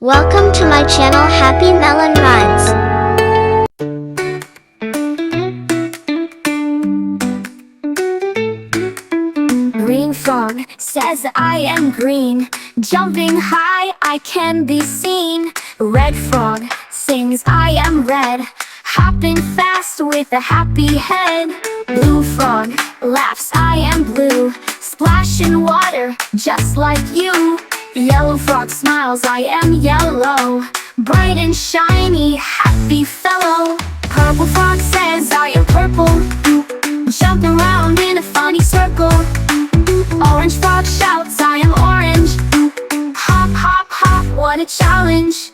Welcome to my channel Happy Melon Rhymes. Green frog says I am green. Jumping high I can be seen. Red frog sings I am red. Hopping fast with a happy head. Blue frog laughs I am blue. Splash in water just like you. Yellow frog smiles I am yellow. Bright and shiny, happy fellow. Purple frog says I am purple. Jumping around in a funny circle. Orange frog shouts I am orange. Hop, hop, hop, what a challenge.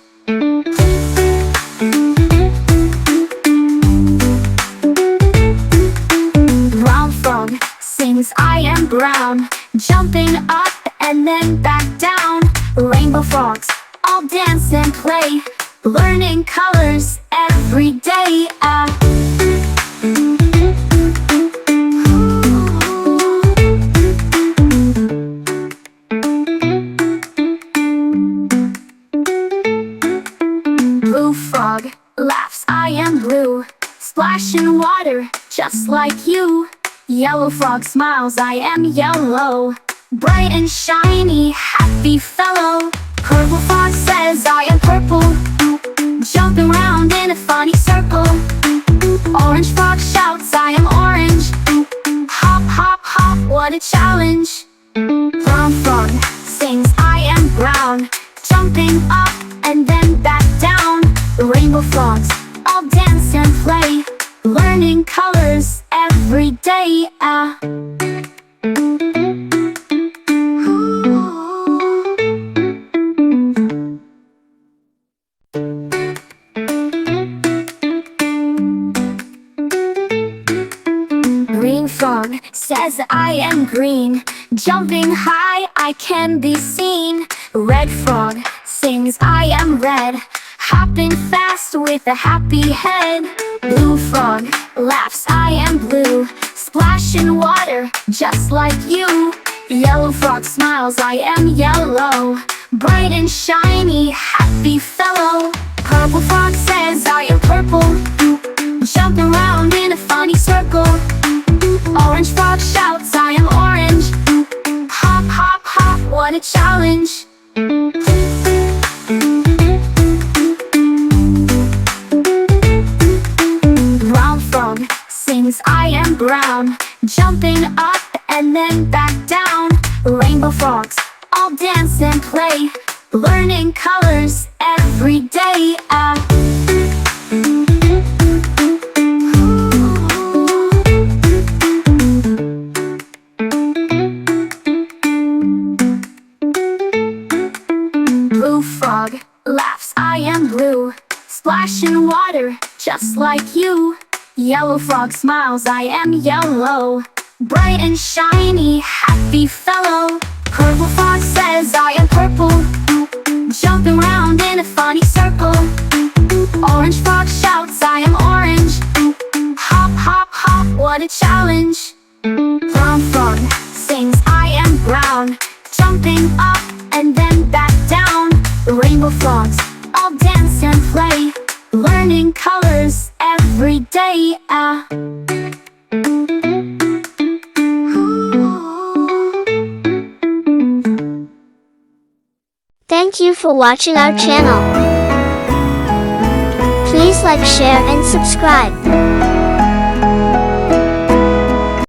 Brown frog sings I am brown. Jumping up and then back down. Rainbow frogs all dance and play. Learning colors every day. Blue frog laughs I am blue. Splash in water just like you. Yellow frog smiles I am yellow. Bright and shiny, happy fellow. Purple frog says I am purple. Jumping around in a funny circle. Orange frog shouts I am orange. Hop, hop, hop, what a challenge. Brown frog sings I am brown. Jumping up and then back down. Rainbow frogs all dance and play. Learning colors every day. Green frog says I am green. Jumping high I can be seen. Red frog sings I am red. Hopping fast with a happy head. Blue frog laughs I am blue. Splash in water just like you. Yellow frog smiles I am yellow. Bright and shiny, happy fellow. Purple frog says I am purple. Jumping around in a funny circle. Orange frog shouts I am orange. Hop, hop, hop, what a challenge. Brown frog sings I am brown. Jumping up and then back down. Rainbow frogs all dance and play. Learning colors every day. Blue frog laughs I am blue. Splash in water just like you. Yellow frog smiles I am yellow. Bright and shiny, happy fellow. Purple frog says I am purple. Jumping around in a funny circle. Orange frog shouts I am orange. Hop, hop, hop, what a challenge. Brown frog sings I am brown. Jumping up and then back down. Rainbow frogs all dance and play. Learning colors every day. Thank you for watching our channel. Please like, share and subscribe.